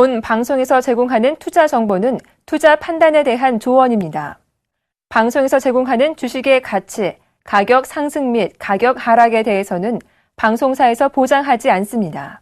본 방송에서 제공하는 투자 정보는 투자 판단에 대한 조언입니다. 방송에서 제공하는 주식의 가치, 가격 상승 및 가격 하락에 대해서는 방송사에서 보장하지 않습니다.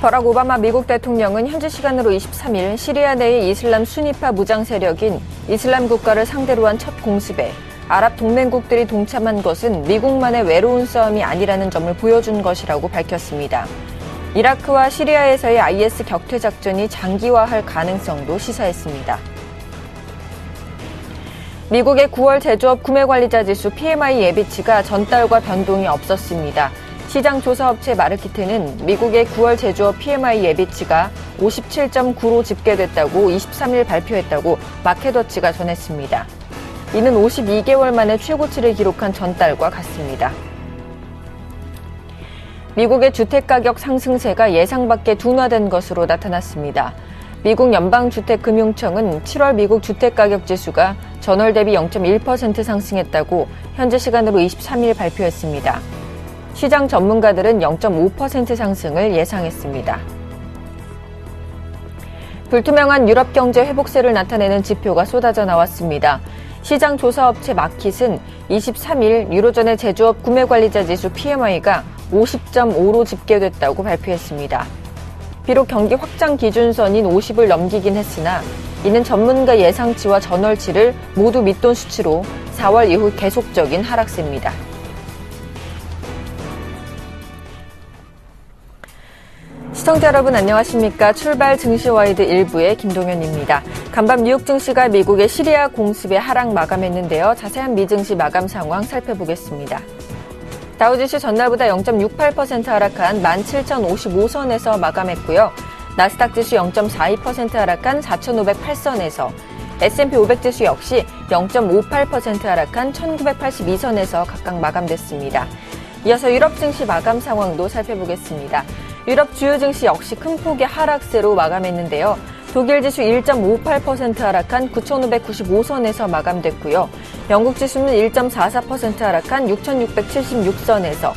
버락 오바마 미국 대통령은 현지 시간으로 23일 시리아 내의 이슬람 수니파 무장 세력인 이슬람 국가를 상대로 한 첫 공습에 아랍 동맹국들이 동참한 것은 미국만의 외로운 싸움이 아니라는 점을 보여준 것이라고 밝혔습니다. 이라크와 시리아에서의 IS 격퇴 작전이 장기화할 가능성도 시사했습니다. 미국의 9월 제조업 구매관리자 지수 PMI 예비치가 전달과 변동이 없었습니다. 시장 조사업체 마르키테는 미국의 9월 제조업 PMI 예비치가 57.9로 집계됐다고 23일 발표했다고 마켓워치가 전했습니다. 이는 52개월 만에 최고치를 기록한 전달과 같습니다. 미국의 주택가격 상승세가 예상 밖에 둔화된 것으로 나타났습니다. 미국 연방주택금융청은 7월 미국 주택가격 지수가 전월 대비 0.1% 상승했다고 현지 시간으로 23일 발표했습니다. 시장 전문가들은 0.5% 상승을 예상했습니다. 불투명한 유럽 경제 회복세를 나타내는 지표가 쏟아져 나왔습니다. 시장 조사업체 마킷은 23일 유로존의 제조업 구매관리자 지수 PMI가 50.5로 집계됐다고 발표했습니다. 비록 경기 확장 기준선인 50을 넘기긴 했으나 이는 전문가 예상치와 전월치를 모두 밑돈 수치로 4월 이후 계속적인 하락세입니다. 시청자 여러분 안녕하십니까? 출발 증시와이드 1부의 김동현입니다. 간밤 뉴욕 증시가 미국의 시리아 공습에 하락 마감했는데요. 자세한 미증시 마감 상황 살펴보겠습니다. 다우지수 전날보다 0.68% 하락한 17,055선에서 마감했고요. 나스닥 지수 0.42% 하락한 4,508선에서 S&P 500 지수 역시 0.58% 하락한 1,982선에서 각각 마감됐습니다. 이어서 유럽 증시 마감 상황도 살펴보겠습니다. 유럽 주요 증시 역시 큰 폭의 하락세로 마감했는데요. 독일 지수 1.58% 하락한 9,595선에서 마감됐고요. 영국 지수는 1.44% 하락한 6,676선에서,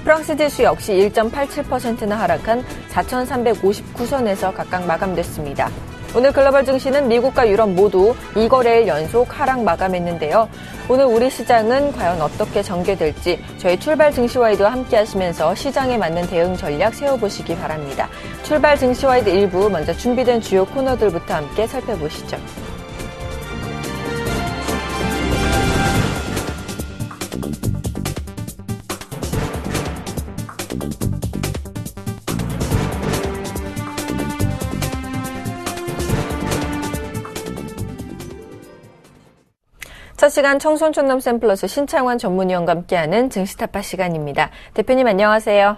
프랑스 지수 역시 1.87%나 하락한 4,359선에서 각각 마감됐습니다. 오늘 글로벌 증시는 미국과 유럽 모두 2거래일 연속 하락 마감했는데요. 오늘 우리 시장은 과연 어떻게 전개될지 저희 출발 증시와이드와 함께 하시면서 시장에 맞는 대응 전략 세워보시기 바랍니다. 출발 증시와이드 1부 먼저 준비된 주요 코너들부터 함께 살펴보시죠. 첫 시간 청손촌놈 샘플러스 신창원 전문위원과 함께하는 증시타파 시간입니다. 대표님 안녕하세요.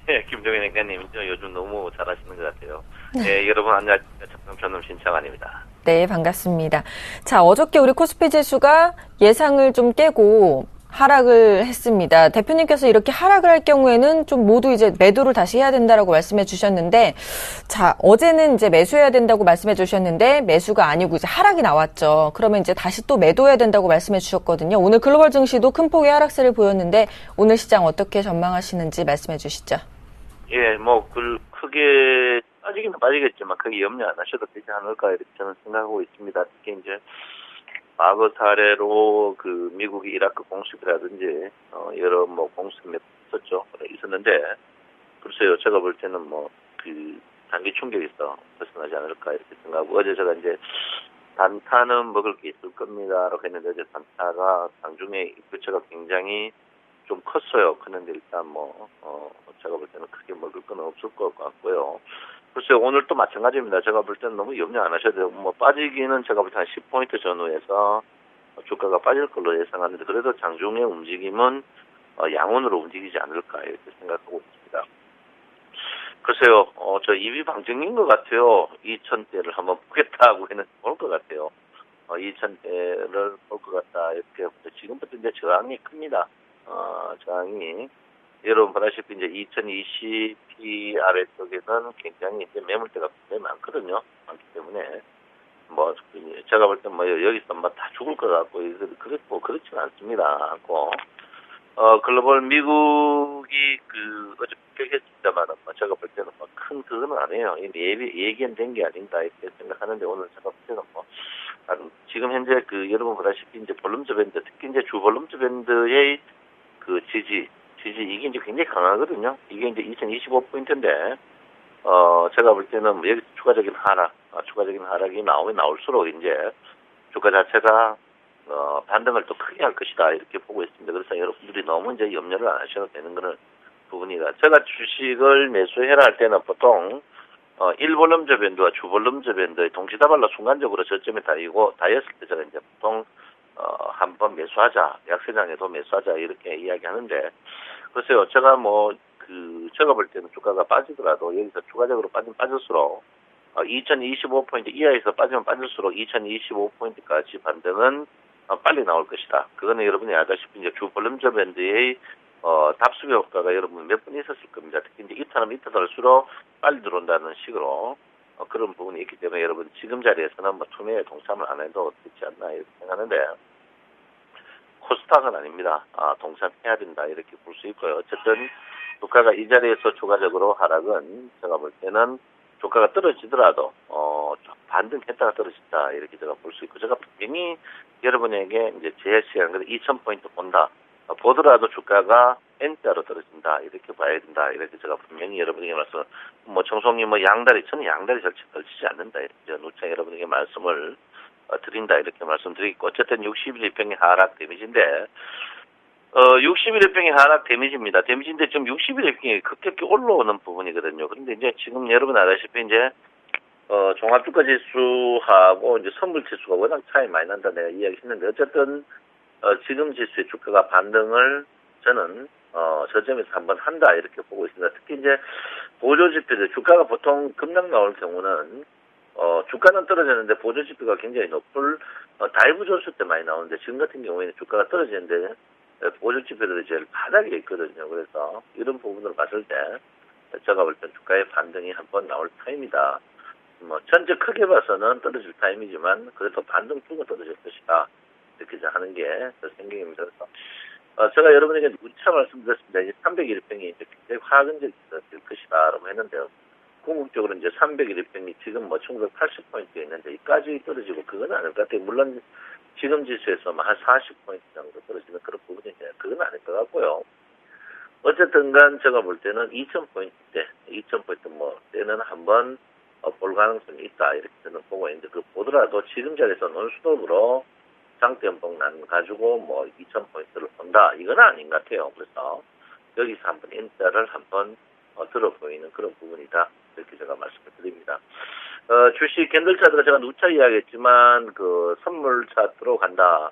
네, 김종현 회장님, 요즘 너무 잘하시는 것 같아요. 네, 여러분 안녕하십니까? 청손촌놈 신창원입니다. 네, 반갑습니다. 자, 어저께 우리 코스피 지수가 예상을 좀 깨고 하락을 했습니다. 대표님께서 이렇게 하락을 할 경우에는 좀 모두 이제 매도를 다시 해야 된다라고 말씀해 주셨는데, 자, 어제는 이제 매수해야 된다고 말씀해 주셨는데, 매수가 아니고 이제 하락이 나왔죠. 그러면 이제 다시 또 매도해야 된다고 말씀해 주셨거든요. 오늘 글로벌 증시도 큰 폭의 하락세를 보였는데, 오늘 시장 어떻게 전망하시는지 말씀해 주시죠. 예, 크게 빠지긴 빠지겠지만, 크게 염려 안 하셔도 되지 않을까, 이렇게 저는 생각하고 있습니다. 특히 이제, 과거 사례로 미국이 이라크 공습이라든지 여러 공습이 있었는데 글쎄요, 제가 볼 때는 단기 충격에서 벗어나지 않을까 이렇게 생각하고, 어제 제가 이제 단타는 먹을 게 있을 겁니다라고 했는데 어제 단타가 장중에 부채가 굉장히 좀 컸어요. 그런데 일단 제가 볼 때는 크게 먹을 건 없을 것 같고요. 글쎄요, 오늘 또 마찬가지입니다. 제가 볼 때는 너무 염려 안 하셔도 돼요. 빠지기는 제가 볼 때 한 10포인트 전후에서 주가가 빠질 걸로 예상하는데, 그래도 장중의 움직임은 양원으로 움직이지 않을까 이렇게 생각하고 있습니다. 글쎄요, 저 입이 방정인 것 같아요. 2,000대를 한번 보겠다고 했는데 볼 것 같아요. 2,000대를 볼 것 같다 이렇게. 지금부터 이제 저항이 큽니다. 저항이. 여러분 보다시피 이제 2020 아래쪽에는 굉장히 이제 매물대가 굉장히 많거든요. 많기 때문에 뭐 제가 볼 때 뭐 여기서 뭐 다 죽을 것 같고 그렇지는 않습니다. 글로벌 미국이 어저께 했습니다만은 제가 볼 때는 뭐 큰 그건 아니에요. 예견된 게 아닌가 이렇게 생각하는데 오늘 제가 볼 때는 지금 현재 여러분 보다시피 이제 볼륨즈 밴드 특히 이제 주 볼륨즈 밴드의 지지 이게 이제 굉장히 강하거든요. 이게 이제 2025포인트인데 제가 볼 때는 여기서 추가적인 하락이 나올수록 이제 주가 자체가 반등을 또 크게 할 것이다 이렇게 보고 있습니다. 그래서 여러분들이 너무 이제 염려를 안 하셔도 되는 거는 부분이다. 제가 주식을 매수해라 할 때는 보통 1볼륨즈 밴드와 주볼륨즈 밴드의 동시다발로 순간적으로 저점에 닿였을 때 제가 이제 보통 한번 매수하자, 약세장에도 매수하자 이렇게 이야기하는데 글쎄요, 제가 제가 볼 때는 주가가 빠지더라도 여기서 추가적으로 빠질수록 2025포인트 이하에서 빠질수록 2025포인트까지 반등은 빨리 나올 것이다. 그거는 여러분이 알다시피 이제 주 볼륨즈 밴드의 답습 효과가 여러분 몇 번 있었을 겁니다. 특히 이제 이탈은 갈수록 빨리 들어온다는 식으로 그런 부분이 있기 때문에 여러분 지금 자리에서는 뭐 투매에 동참을 안 해도 되지 않나 이렇게 생각하는데 코스닥은 아닙니다. 동참해야 된다 이렇게 볼 수 있고요. 어쨌든 주가가 이 자리에서 추가적으로 하락은 제가 볼 때는 주가가 떨어지더라도 반등했다가 떨어진다 이렇게 제가 볼 수 있고 제가 분명히 여러분에게 이제 제 시간 2,000포인트 본다 보더라도 주가가 N자로 떨어진다 이렇게 봐야 된다 이렇게 제가 분명히 여러분에게 말씀 청송이 저는 양다리 절대 떨치지 않는다 이렇게 누차 여러분에게 말씀을 드린다 이렇게 말씀드리고 어쨌든 60일 평의 하락 데미지인데 60일 평의 하락 데미지입니다. 데미지인데 지금 60일 평이 급격히 올라오는 부분이거든요. 그런데 이제 지금 여러분 알다시피 이제 종합주가 지수하고 이제 선물 지수가 워낙 차이 많이 난다 내가 이야기했는데 어쨌든 지금 지수의 주가가 반등을 저는 저점에서 한번 한다 이렇게 보고 있습니다. 특히 이제 보조지표들 주가가 보통 급락 나올 경우는 주가는 떨어졌는데 보조지표가 굉장히 높을 다이브 조수 때 많이 나오는데 지금 같은 경우에는 주가가 떨어지는데 보조지표들이 제일 바닥에 있거든요. 그래서 이런 부분을 봤을 때 제가 볼 땐 주가의 반등이 한번 나올 타임이다. 전체 크게 봐서는 떨어질 타임이지만 그래도 반등 주고 떨어질 것이다. 이렇게 하는 게 제 생각입니다. 그래서 제가 여러분에게 누차 말씀드렸습니다. 이제 301평이 굉장히 화근적이 될 것이다라고 했는데요. 궁극적으로 이제 301평이 지금 1980포인트에 있는데 이까지 떨어지고 그건 아닐 것 같아요. 물론 지금 지수에서 한 40포인트 정도 떨어지는 그런 부분인데 그건 아닐 것 같고요. 어쨌든 간 제가 볼 때는 2000포인트 때는 한번 볼 가능성이 있다 이렇게 저는 보고 있는데 보더라도 지금 자리에서 논스톱으로 장대연봉 난 가지고 2000포인트를 본다 이건 아닌 것 같아요. 그래서 여기서 한번 N자를 한번 들어 보이는 그런 부분이다 이렇게 제가 말씀을 드립니다. 주식 캔들 차트가 제가 누차 이야기했지만 선물 차트로 간다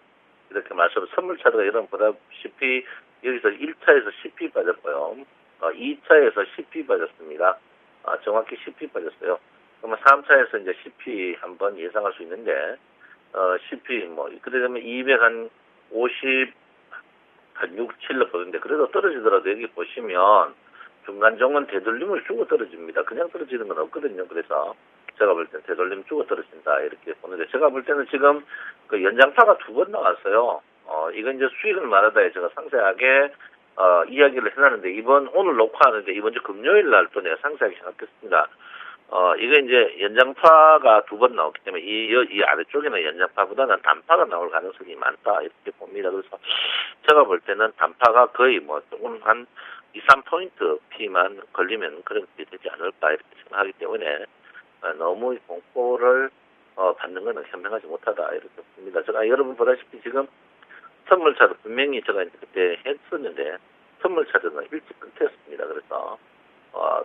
이렇게 선물 차트가 여러분 보다시피 여기서 1차에서 10p 빠졌고요. 2차에서 10p 빠졌습니다. 정확히 10p 빠졌어요. 그러면 3차에서 이제 10p 한번 예상할 수 있는데 10p 그러면 250 한 6, 7로 보는데 그래도 떨어지더라도 여기 보시면 중간정은 되돌림을 주고 떨어집니다. 그냥 떨어지는 건 없거든요. 그래서 제가 볼 때는 되돌림 주고 떨어진다 이렇게 보는데 제가 볼 때는 지금 연장파가 2번 나왔어요. 이건 이제 수익을 말하다에 제가 상세하게 이야기를 해놨는데 오늘 녹화하는데 이번 주 금요일 날 또 내가 상세하게 해놨겠습니다. 이게 이제 연장파가 2번 나왔기 때문에 이 아래쪽에는 연장파보다는 단파가 나올 가능성이 많다 이렇게 봅니다. 그래서 제가 볼 때는 단파가 거의 조금 한 2, 3포인트 P만 걸리면 그렇게 되지 않을까 이렇게 생각하기 때문에 너무 공포를 받는 것은 현명하지 못하다 이렇게 봅니다. 제가 여러분 보다시피 지금 선물차도 분명히 제가 그때 했었는데 선물차들은 일찍 끊겼습니다. 그래서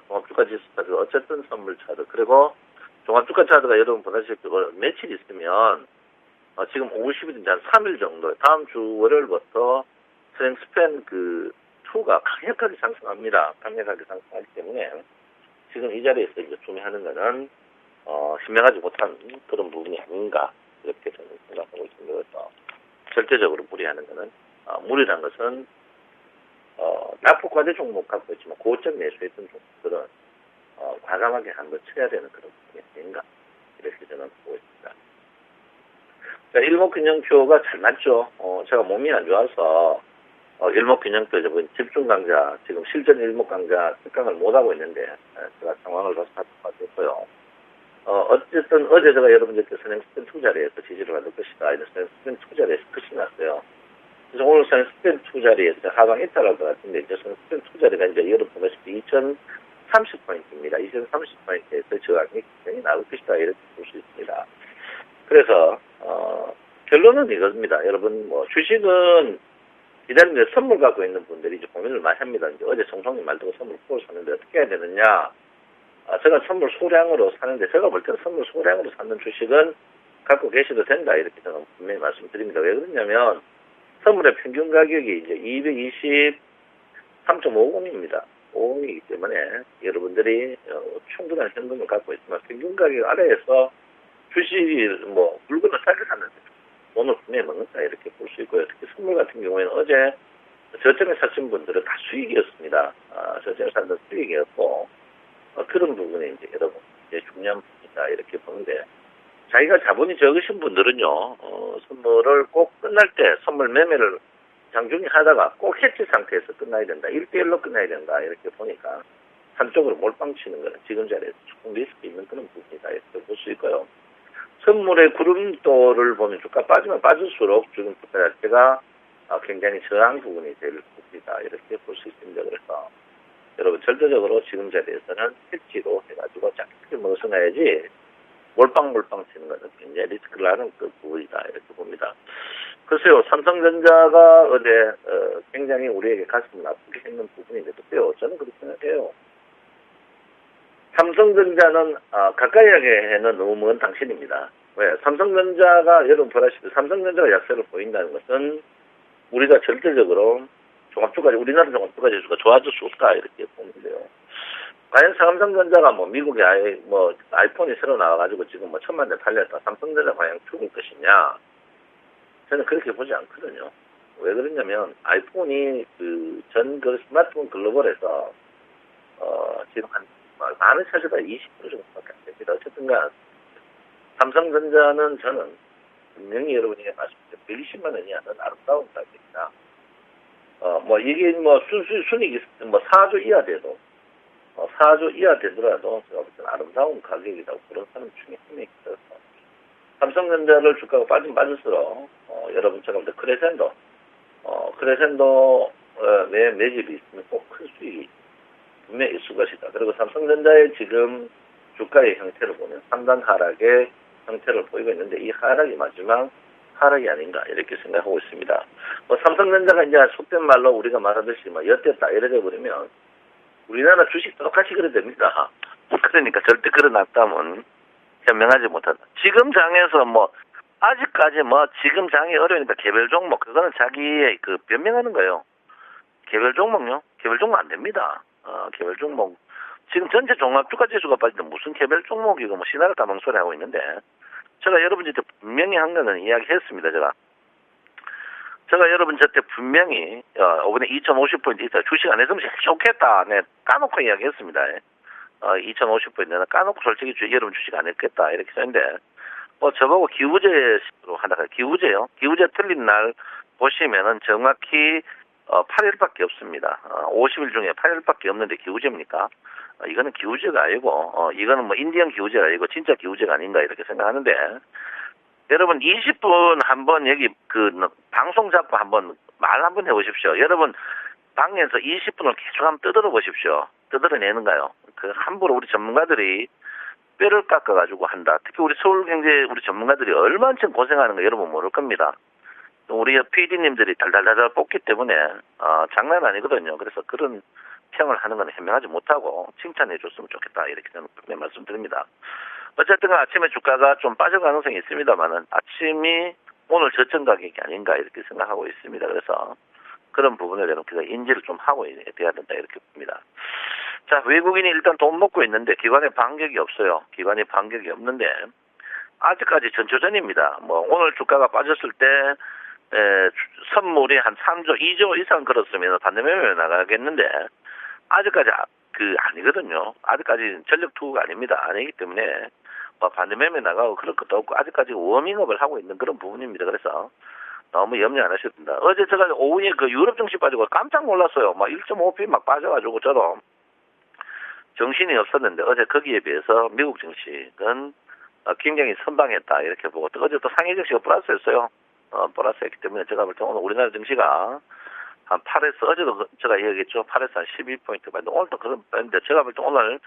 종합주가 지수 차트 어쨌든 선물차트 그리고 종합주가 차트가 여러분 보다시피 며칠 있으면 지금 50일인지 한 3일 정도 다음 주 월요일부터 스프링스팬 2가 강력하게 상승합니다. 강력하게 상승하기 때문에 지금 이 자리에서 이제 투매하는 거는 현명하지 못한 그런 부분이 아닌가 이렇게 저는 생각하고 있습니다. 그래서 절대적으로 무리하는 거는 무리란 것은 낙폭과대 종목 갖고 있지만 고점 매수했던 종목들은 과감하게 한번 쳐야 되는 그런 부분이 아닌가 이렇게 저는 보고 있습니다. 일목균형표가 잘 맞죠. 제가 몸이 안 좋아서 일목균형표 저번 집중 강좌 지금 실전 일목 강좌 특강을 못 하고 있는데 제가 상황을 봐서 받았고요. 어쨌든 어제 제가 여러분들께 선행 스펜 투 자리에서 지지를 받을 것이다. 이런 선행 스펜 투 자리에서 끝이 났어요. 그래서 오늘 선행 스펜 투 자리에서 하방 이탈할 것 같은데 이제 선행 스펜 투 자리가 이제 여러분 보시면 2030포인트입니다. 2030포인트에서 저항이 굉장히 나올 것이다. 이렇게 볼 수 있습니다. 그래서 결론은 이겁니다. 여러분 뭐 주식은 기다리는데 선물 갖고 있는 분들이 이제 고민을 많이 합니다. 이제 어제 정성님 말 듣고 선물 포를 샀는데 어떻게 해야 되느냐? 제가 선물 소량으로 사는데 제가 볼 때는 선물 소량으로 사는 주식은 갖고 계셔도 된다 이렇게 저는 분명히 말씀드립니다. 왜 그러냐면 선물의 평균 가격이 이제 223.50입니다. 50이기 때문에 여러분들이 충분한 현금을 갖고 있지만 평균 가격 아래에서 주식을 뭐 물건을 싸게 샀는데 돈을 분명히 먹는다 이렇게 볼 수 있고요. 특히 선물 같은 경우에는 어제 저점에 사신 분들은 다 수익이었습니다. 저점에 사는 수익이었고 그런 부분이 이제 여러분 이제 중요한 부분이다 이렇게 보는데 자기가 자본이 적으신 분들은요 선물을 꼭 끝날 때 선물 매매를 장중에 하다가 꼭 해치 상태에서 끝나야 된다. 1대1로 끝나야 된다 이렇게 보니까 한쪽으로 몰빵 치는 거는 지금 자리에서 조금 리스크 있는 그런 부분이다 이렇게 볼 수 있고요. 선물의 구름도를 보면 주가 빠지면 빠질수록 지금 주가 자체가 굉장히 저항 부분이 될 부분이다 이렇게 볼 수 있습니다. 그래서 여러분 절대적으로 지금 자리에서는 해치로 해가지고 작게 먹어서놔야지 몰빵 치는 것은 굉장히 리스크를 하는 그 부분이다 이렇게 봅니다. 글쎄요 삼성전자가 어제 굉장히 우리에게 가슴을 아프게 했는 부분인데 또요 저는 그렇게 생각해요. 삼성전자는 가까이 하기에는 너무 먼 당신입니다. 왜? 삼성전자가 여러분 보다시피 삼성전자가 약세를 보인다는 것은 우리가 절대적으로 종합주가지 우리나라 종합주가 지수가 좋아질 수 없다 이렇게 보는데요. 과연 삼성전자가 뭐 미국에 아이폰이 새로 나와가지고 지금 뭐 1000만 대 팔렸다. 삼성전자 과연 죽을 것이냐? 저는 그렇게 보지 않거든요. 왜 그러냐면 아이폰이 그 스마트폰 글로벌에서 지금 한 많은 차주가 20% 정도밖에 안 됩니다. 어쨌든간 삼성전자는 저는 분명히 여러분이 말씀드린 120만 원이 하는 아름다운 가격입니다. 이게 순익이 4조 이하 돼도 4조 이하 되더라도 제가 볼 때는 아름다운 가격이라고 그런 사람 중에 한 명이 있어서 삼성전자를 주가가 빠질수록 여러분처럼 크레센도 내 매집이 있으면 꼭 큰 수익이 분명히 있을 것이다. 그리고 삼성전자의 지금 주가의 형태를 보면 상단 하락의 형태를 보이고 있는데 이 하락이 마지막 하락이 아닌가 이렇게 생각하고 있습니다. 삼성전자가 이제 속된 말로 우리가 말하듯이 엿됐다 이렇게 버리면 우리나라 주식 똑같이 그래 됩니다. 그러니까 절대 그러놨다면 현명하지 못한다. 지금 장에서 아직까지 지금 장이 어려우니까 개별 종목 그거는 자기의 그 변명하는 거예요. 개별 종목요? 개별 종목 안 됩니다. 개별 종목 지금 전체 종합주가 지수가 빠지는데 무슨 개별 종목이고 신화를 다 멍소리 하고 있는데 제가 여러분한테 분명히 한 거는 이야기했습니다. 제가 여러분한테 분명히 이번에 2050포인트 있다. 주식 안 했으면 좋겠다. 네, 까놓고 이야기했습니다. 2050포인트는 까놓고 솔직히 여러분 주식 안 했겠다 이렇게 했는데 저보고 기우제로 하다가 기우제요. 기우제 틀린 날 보시면은 정확히 8일밖에 없습니다. 50일 중에 8일밖에 없는데 기우제입니까? 이거는 기우제가 아니고 이거는 인디언 기우제가 아니고 진짜 기우제가 아닌가 이렇게 생각하는데 여러분 20분 한번 여기 방송 잡고 한번 말 한번 해보십시오. 여러분 방에서 20분을 계속 한번 떠들어 보십시오. 떠들어내는가요? 함부로 우리 전문가들이 뼈를 깎아가지고 한다. 특히 우리 서울경제 우리 전문가들이 얼마나 고생하는 거 여러분 모를 겁니다. 우리 PD님들이 달달달달 뽑기 때문에 장난 아니거든요. 그래서 그런 평을 하는 건 현명하지 못하고 칭찬해 줬으면 좋겠다 이렇게 저는 말씀드립니다. 어쨌든 아침에 주가가 좀 빠질 가능성이 있습니다만은 아침이 오늘 저점 가격이 아닌가 이렇게 생각하고 있습니다. 그래서 그런 부분을 여러분께서 인지를 좀 하고 돼야 된다 이렇게 봅니다. 자, 외국인이 일단 돈 먹고 있는데 기관에 반격이 없어요. 기관이 반격이 없는데 아직까지 전초전입니다. 오늘 주가가 빠졌을 때 선물이 한 3조, 2조 이상 걸었으면 반대매매 나가겠는데 아직까지 아니거든요. 아직까지 전력 투구가 아닙니다. 아니기 때문에 반대매매 나가고 그런 것도 없고 아직까지 워밍업을 하고 있는 그런 부분입니다. 그래서 너무 염려 안 하셔도 된다. 어제 제가 오후에 그 유럽 증시 빠지고 깜짝 놀랐어요. 막 1.5p 막 빠져가지고 저도 정신이 없었는데 어제 거기에 비해서 미국 증시는 굉장히 선방했다 이렇게 보고 또 어제 또 상해 증시가 플러스였어요. 플러스했기 때문에 제가 볼 때 오늘 우리나라 증시가 한 8에서 어제도 제가 얘기했죠. 8에서 한 12포인트 봤는데 오늘도 그런 봤는데 제가 볼 때 오늘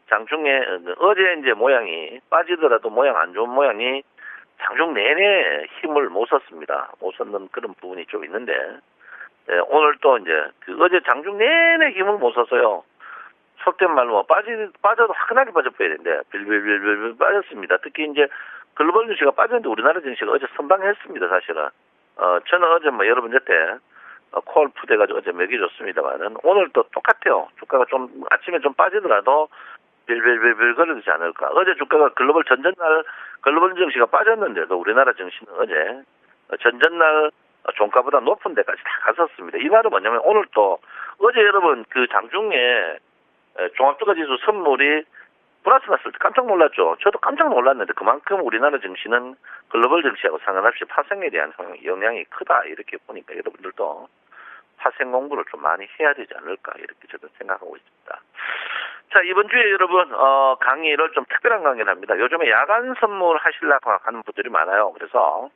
장중에 어제 이제 모양이 빠지더라도 모양 안 좋은 모양이 장중 내내 힘을 못 썼습니다. 못 썼는 그런 부분이 좀 있는데 오늘 또 이제 어제 장중 내내 힘을 못 썼어요. 속된 말로 빠져도 화끈하게 빠져버려야 되는데 빌빌빌빌 빠졌습니다. 특히 이제 글로벌 증시가 빠졌는데 우리나라 증시가 어제 선방했습니다. 사실은 저는 어제 여러분 때 콜 푸대가지고 어제 먹여줬습니다만은 오늘 또 똑같아요. 주가가 좀 아침에 좀 빠지더라도 빌빌빌빌 거리지 않을까. 어제 주가가 글로벌 전전날 글로벌 증시가 빠졌는데도 우리나라 증시는 어제 전전날 종가보다 높은 데까지 다 갔었습니다. 이 말은 뭐냐면 오늘 또 어제 여러분 그 장중에 종합주가지수 선물이 플러스 났을 때 깜짝 놀랐죠. 저도 깜짝 놀랐는데 그만큼 우리나라 증시는 글로벌 증시하고 상관없이 파생에 대한 영향이 크다 이렇게 보니까 여러분들도 파생 공부를 좀 많이 해야 되지 않을까 이렇게 저도 생각하고 있습니다. 자, 이번 주에 여러분 강의를 좀 특별한 강의를 합니다. 요즘에 야간 선물 하시려고 하는 분들이 많아요. 그래서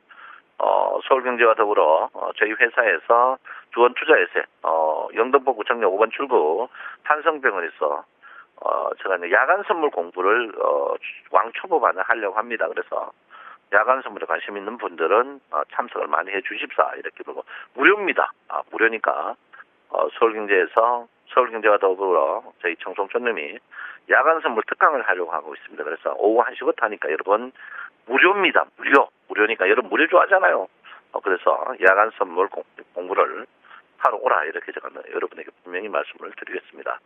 서울경제와 더불어 저희 회사에서 주원투자에서 영등포 구청역 5번 출구 한성병원에서 제가 이제 야간 선물 공부를 왕초보반을 하려고 합니다. 그래서 야간 선물에 관심 있는 분들은 참석을 많이 해 주십사 이렇게 보고 무료입니다. 무료니까 서울경제에서 서울경제와 더불어 저희 청송촌님이 야간 선물 특강을 하려고 하고 있습니다. 그래서 오후 1시부터 하니까 여러분 무료입니다. 무료니까 여러분 무료 좋아하잖아요. 그래서 야간 선물 공부를 하러 오라 이렇게 제가 여러분에게 분명히 말씀을 드리겠습니다.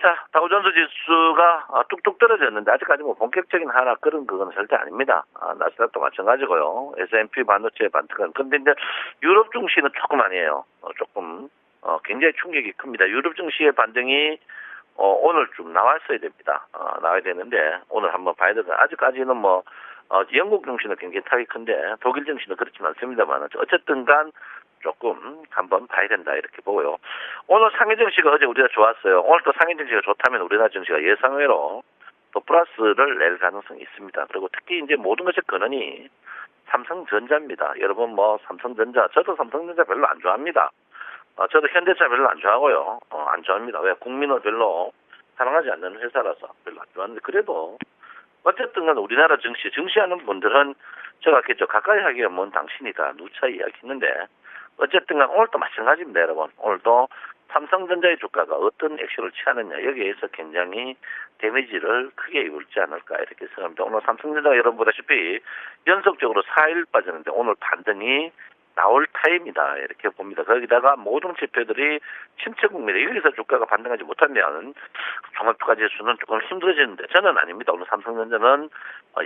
자, 다우존스 지수가 뚝뚝 떨어졌는데 아직까지 본격적인 하락 그런 그건 절대 아닙니다. 나스닥도 마찬가지고요. S&P 반도체 반등은 근데 이제 유럽 증시는 조금 아니에요. 조금 굉장히 충격이 큽니다. 유럽 증시의 반등이 오늘 좀 나왔어야 됩니다. 나와야 되는데 오늘 한번 봐야 되다. 아직까지는 영국 증시는 굉장히 타격이 큰데 독일 증시는 그렇진 않습니다만 어쨌든간 조금 한번 봐야 된다 이렇게 보고요. 오늘 상해 증시가 어제 우리가 좋았어요. 오늘 또 상해 증시가 좋다면 우리나라 증시가 예상외로 또 플러스를 낼 가능성이 있습니다. 그리고 특히 이제 모든 것의 근원이 삼성전자입니다. 여러분 삼성전자 저도 삼성전자 별로 안 좋아합니다. 저도 현대차 별로 안 좋아하고요. 안 좋아합니다. 왜? 국민을 별로 사랑하지 않는 회사라서 별로 안 좋아하는데 그래도 어쨌든 간 우리나라 증시하는 분들은 제가 했겠죠. 가까이 하기가 먼 당신이다. 누차 이야기했는데 어쨌든 간 오늘도 마찬가지입니다. 여러분. 오늘도 삼성전자의 주가가 어떤 액션을 취하느냐 여기에서 굉장히 데미지를 크게 입을지 않을까 이렇게 생각합니다. 오늘 삼성전자가 여러분 보다시피 연속적으로 4일 빠졌는데 오늘 반등이 나올 타임이다 이렇게 봅니다. 거기다가 모든 지표들이 침체국면에 여기서 주가가 반등하지 못하면 종합주가지수는 조금 힘들어지는데 저는 아닙니다. 오늘 삼성전자는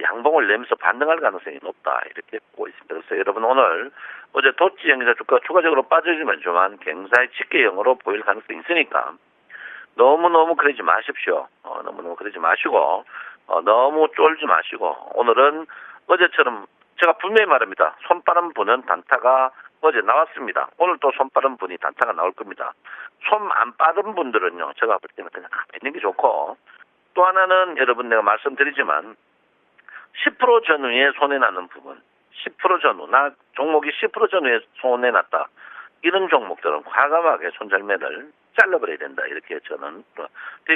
양봉을 내면서 반등할 가능성이 높다 이렇게 보고 있습니다. 그래서 여러분 오늘 어제 도치형이자 주가가 추가적으로 빠져지만 굉장히 집계형으로 보일 가능성이 있으니까 너무너무 그러지 마십시오. 너무너무 그러지 마시고 너무 쫄지 마시고 오늘은 어제처럼 제가 분명히 말합니다. 손바람 부는 단타가 어제 나왔습니다. 오늘 또 손바람 부니 단타가 나올 겁니다. 손 안 빠른 분들은요. 제가 볼 때는 그냥 가만히 있는 게 좋고 또 하나는 여러분 내가 말씀드리지만 10% 전후에 손해나는 부분 10% 전후 나 종목이 10% 전후에 손해났다. 이런 종목들은 과감하게 손절매를 잘라버려야 된다. 이렇게 저는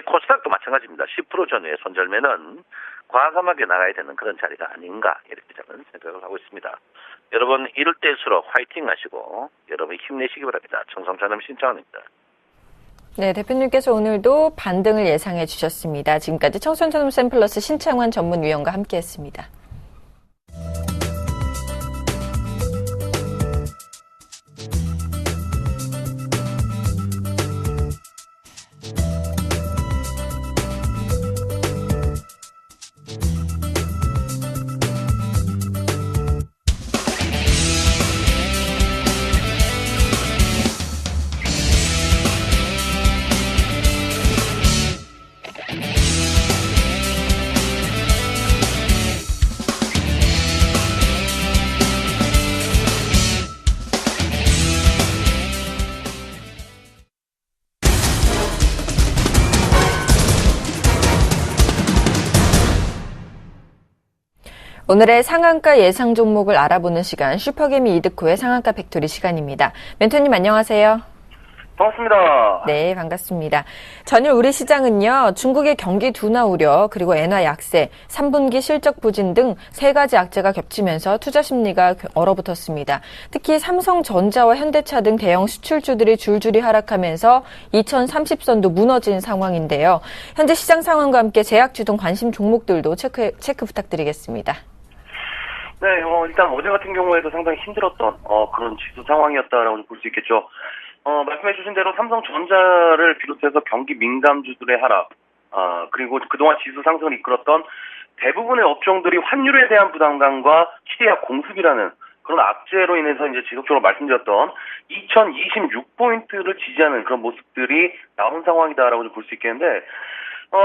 코스닥도 마찬가지입니다. 10% 전후에 손절매는 과감하게 나가야 되는 그런 자리가 아닌가 이렇게 저는 생각을 하고 있습니다. 여러분 이럴 때일수록 화이팅 하시고 여러분 힘내시기 바랍니다. 청성찬음 신청합니다. 네, 대표님께서 오늘도 반등을 예상해 주셨습니다. 지금까지 청소년자동 샘플러스 신창환 전문위원과 함께했습니다. 오늘의 상한가 예상 종목을 알아보는 시간 슈퍼개미 이득호의 상한가 팩토리 시간입니다. 멘토님 안녕하세요. 반갑습니다. 네, 반갑습니다. 전일 우리 시장은요, 중국의 경기 둔화 우려, 그리고 엔화 약세, 3분기 실적 부진 등 세 가지 악재가 겹치면서 투자 심리가 얼어붙었습니다. 특히 삼성전자와 현대차 등 대형 수출주들이 줄줄이 하락하면서 2030선도 무너진 상황인데요. 현재 시장 상황과 함께 제약주 등 관심 종목들도 체크 부탁드리겠습니다. 네, 일단 어제 같은 경우에도 상당히 힘들었던 그런 지수 상황이었다라고 볼 수 있겠죠. 말씀해주신 대로 삼성전자를 비롯해서 경기 민감주들의 하락, 그리고 그동안 지수 상승을 이끌었던 대부분의 업종들이 환율에 대한 부담감과 시리아 공습이라는 그런 악재로 인해서 이제 지속적으로 말씀드렸던 2026포인트를 지지하는 그런 모습들이 나온 상황이다라고 볼 수 있겠는데,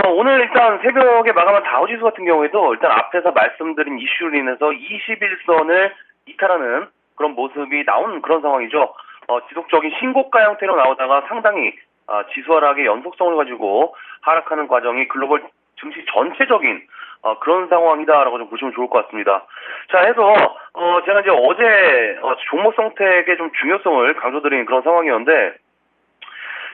오늘 일단 새벽에 마감한 다우지수 같은 경우에도 일단 앞에서 말씀드린 이슈로 인해서 21선을 이탈하는 그런 모습이 나온 그런 상황이죠. 지속적인 신고가 형태로 나오다가 상당히 지수 하락의 연속성을 가지고 하락하는 과정이 글로벌 증시 전체적인 그런 상황이다라고 좀 보시면 좋을 것 같습니다. 자, 해서 제가 이제 어제 종목 선택의 좀 중요성을 강조드린 그런 상황이었는데,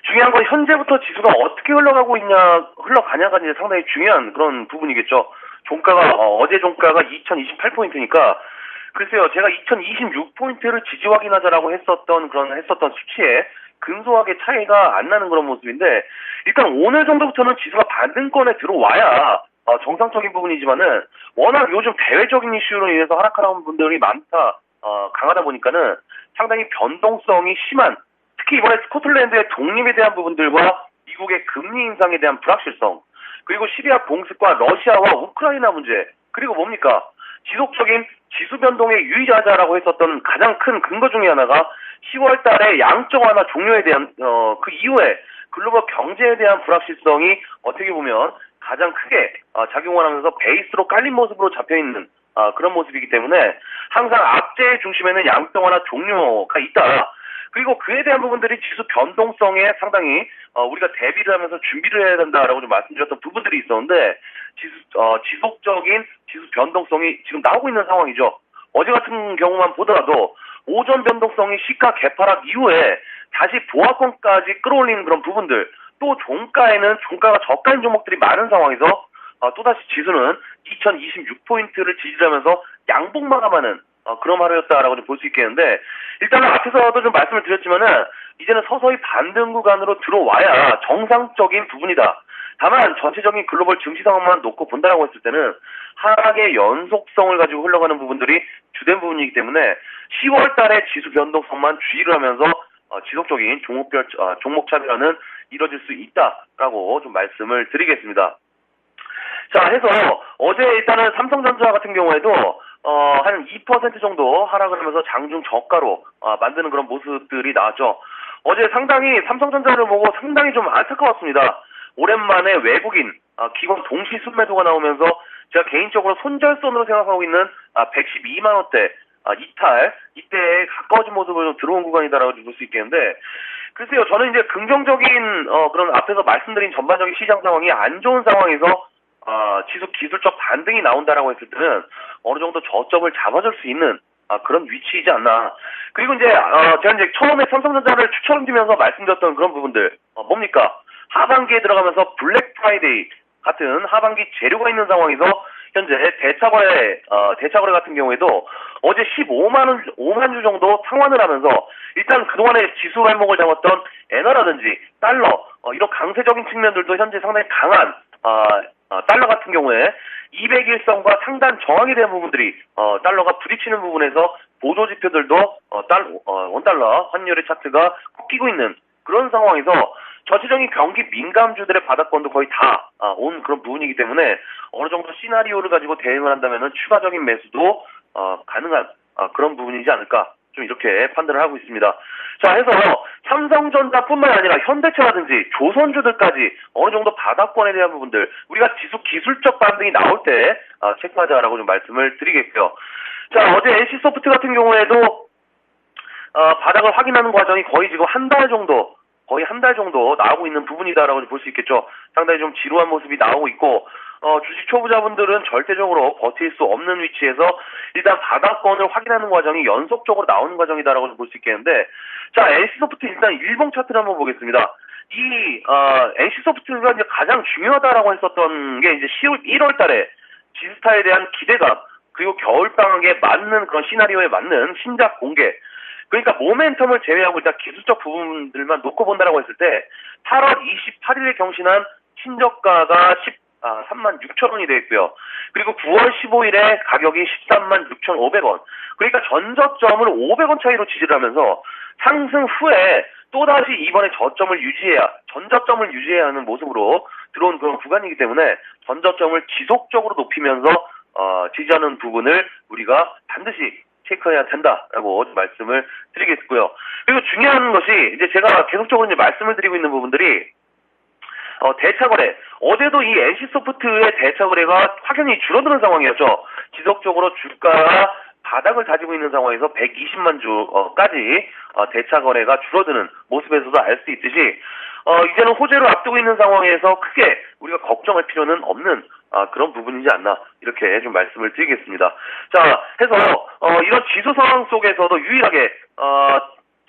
중요한 건 현재부터 지수가 어떻게 흘러가냐가 이제 상당히 중요한 그런 부분이겠죠. 종가가 어제 종가가 2028포인트니까 글쎄요, 제가 2026포인트를 지지 확인하자라고 했었던 수치에 근소하게 차이가 안 나는 그런 모습인데, 일단 오늘 정도부터는 지수가 반등권에 들어와야 정상적인 부분이지만은 워낙 요즘 대외적인 이슈로 인해서 하락하는 분들이 강하다 보니까는 상당히 변동성이 심한, 특히 이번에 스코틀랜드의 독립에 대한 부분들과 미국의 금리 인상에 대한 불확실성, 그리고 시리아 공습과 러시아와 우크라이나 문제, 그리고 뭡니까? 지속적인 지수 변동의 유의자라고 했었던 가장 큰 근거 중에 하나가 10월 달에 양적 완화 종료에 대한 그 이후에 글로벌 경제에 대한 불확실성이 어떻게 보면 가장 크게 작용을 하면서 베이스로 깔린 모습으로 잡혀있는 그런 모습이기 때문에 항상 악재의 중심에는 양적 완화 종료가 있다. 그리고 그에 대한 부분들이 지수 변동성에 상당히 우리가 대비를 하면서 준비를 해야 된다라고 좀 말씀드렸던 부분들이 있었는데, 지속적인 지수 변동성이 지금 나오고 있는 상황이죠. 어제 같은 경우만 보더라도 오전 변동성이 시가 개파락 이후에 다시 보합권까지 끌어올리는 그런 부분들, 또 종가에는 종가가 저가인 종목들이 많은 상황에서 또다시 지수는 2026포인트를 지지하면서 양봉 마감하는 그런 하루였다라고 좀 볼 수 있겠는데, 일단은 앞에서도 좀 말씀을 드렸지만은 이제는 서서히 반등 구간으로 들어와야 정상적인 부분이다. 다만 전체적인 글로벌 증시 상황만 놓고 본다라고 했을 때는 하락의 연속성을 가지고 흘러가는 부분들이 주된 부분이기 때문에 10월 달에 지수 변동성만 주의를 하면서 지속적인 종목 차별화는 이뤄질 수 있다라고 좀 말씀을 드리겠습니다. 자, 해서 어제 일단은 삼성전자 같은 경우에도 한 2% 정도 하락을 하면서 장중 저가로 만드는 그런 모습들이 나왔죠. 어제 상당히 삼성전자를 보고 상당히 좀 안타까웠습니다. 오랜만에 외국인 기관 동시 순매도가 나오면서 제가 개인적으로 손절선으로 생각하고 있는 112만 원대 이때에 가까워진 모습을 좀 들어온 구간이다라고 볼 수 있겠는데, 글쎄요, 저는 이제 긍정적인 그런 앞에서 말씀드린 전반적인 시장 상황이 안 좋은 상황에서 지수 기술적 반등이 나온다라고 했을 때는 어느 정도 저점을 잡아줄 수 있는 그런 위치이지 않나. 그리고 이제 제가 이제 처음에 삼성전자를 추천드리면서 말씀드렸던 그런 부분들 뭡니까? 하반기에 들어가면서 블랙 프라이데이 같은 하반기 재료가 있는 상황에서 현재 대차거래 같은 경우에도 어제 5만 주 정도 상환을 하면서 일단 그동안에 지수 발목을 잡았던 엔화라든지 달러 이런 강세적인 측면들도 현재 상당히 강한 달러 같은 경우에 200일선과 상단 저항에 대한 부분들이 달러가 부딪히는 부분에서 보조 지표들도 원달러 환율의 차트가 꺾이고 있는 그런 상황에서 전체적인 경기 민감주들의 바닥권도 거의 다 온 그런 부분이기 때문에 어느 정도 시나리오를 가지고 대응을 한다면은 추가적인 매수도 가능한 그런 부분이지 않을까, 좀 이렇게 판단을 하고 있습니다. 자, 해서 삼성전자뿐만 아니라 현대차라든지 조선주들까지 어느 정도 바닥권에 대한 부분들 우리가 지수 기술적 반등이 나올 때 체크하자라고 좀 말씀을 드리겠고요. 자, 어제 NC소프트 같은 경우에도 바닥을 확인하는 과정이 거의 지금 한 달 정도 거의 한 달 정도 나오고 있는 부분이다라고 볼 수 있겠죠. 상당히 좀 지루한 모습이 나오고 있고, 주식 초보자분들은 절대적으로 버틸 수 없는 위치에서 일단 바닥권을 확인하는 과정이 연속적으로 나오는 과정이다라고 볼 수 있겠는데, 자, NC소프트 일단 일봉 차트를 한번 보겠습니다. 이 NC소프트가 이제 가장 중요하다라고 했었던 게 이제 1월 달에 지스타에 대한 기대감, 그리고 겨울방학에 맞는 그런 시나리오에 맞는 신작 공개, 그러니까 모멘텀을 제외하고 일단 기술적 부분들만 놓고 본다라고 했을 때 8월 28일에 경신한 신저가가 36,000원이 되어 있고요. 그리고 9월 15일에 가격이 136,500원. 그러니까 전저점을 500원 차이로 지지를 하면서 상승 후에 또다시 이번에 전저점을 유지해야 하는 모습으로 들어온 그런 구간이기 때문에 전저점을 지속적으로 높이면서 지지하는 부분을 우리가 반드시 체크해야 된다라고 말씀을 드리겠고요. 그리고 중요한 것이 이제 제가 계속적으로 이제 말씀을 드리고 있는 부분들이 대차거래. 어제도 이 NC소프트의 대차거래가 확연히 줄어드는 상황이었죠. 지속적으로 주가가 바닥을 다지고 있는 상황에서 120만 주까지 대차거래가 줄어드는 모습에서도 알 수 있듯이 이제는 호재를 앞두고 있는 상황에서 크게 우리가 걱정할 필요는 없는 그런 부분이지 않나 이렇게 좀 말씀을 드리겠습니다. 자, 해서 이런 지수 상황 속에서도 유일하게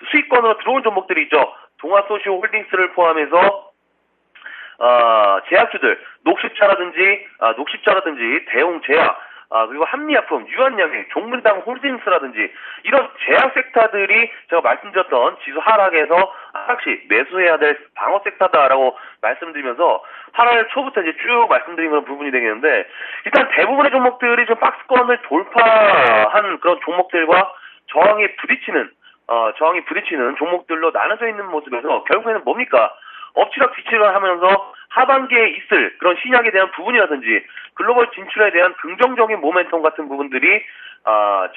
수익권으로 들어온 종목들이 있죠. 동아소시홀딩스를 포함해서 제약주들, 녹십자라든지 대웅제약, 그리고 한미약품, 유한양행, 종문당 홀딩스라든지 이런 제약 섹터들이 제가 말씀드렸던 지수 하락에서 하락시 매수해야 될 방어 섹터다라고 말씀드리면서 8월 초부터 이제 쭉 말씀드린 그런 부분이 되겠는데, 일단 대부분의 종목들이 좀 박스권을 돌파한 그런 종목들과 저항이 부딪히는 종목들로 나눠져 있는 모습에서 결국에는 뭡니까? 엎치락 뒤치락 하면서 하반기에 있을 그런 신약에 대한 부분이라든지 글로벌 진출에 대한 긍정적인 모멘텀 같은 부분들이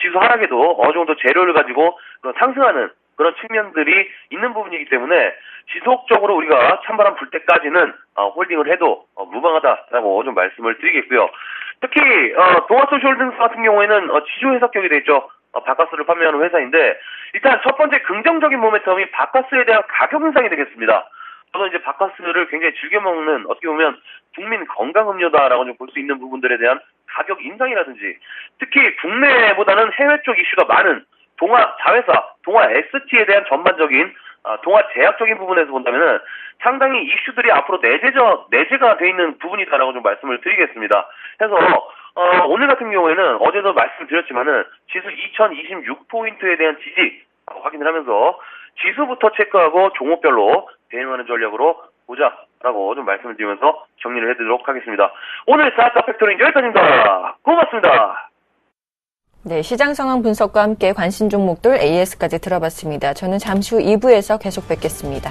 지수 하락에도 어느 정도 재료를 가지고 그런 상승하는 그런 측면들이 있는 부분이기 때문에 지속적으로 우리가 찬바람 불 때까지는 홀딩을 해도 무방하다라고 좀 말씀을 드리겠고요. 특히 동아소시홀딩스 같은 경우에는 지주회사격이 되어 있죠. 바카스를 판매하는 회사인데, 일단 첫 번째 긍정적인 모멘텀이 바카스에 대한 가격 인상이 되겠습니다. 저는 이제 바카스를 굉장히 즐겨 먹는, 어떻게 보면 국민 건강 음료다라고 좀 볼 수 있는 부분들에 대한 가격 인상이라든지, 특히 국내보다는 해외 쪽 이슈가 많은 동아 자회사, 동아 ST에 대한 전반적인 동아 제약적인 부분에서 본다면은 상당히 이슈들이 앞으로 내재가 돼 있는 부분이다라고 좀 말씀을 드리겠습니다. 그래서 오늘 같은 경우에는 어제도 말씀드렸지만은 지수 2026포인트에 대한 지지 확인을 하면서 지수부터 체크하고 종목별로 대응하는 전략으로 보자라고 좀 말씀을 드리면서 정리를 해드리도록 하겠습니다. 오늘 스타트업 팩토링 여기까지입니다. 고맙습니다. 네, 시장 상황 분석과 함께 관심 종목들 AS까지 들어봤습니다. 저는 잠시 후 2부에서 계속 뵙겠습니다.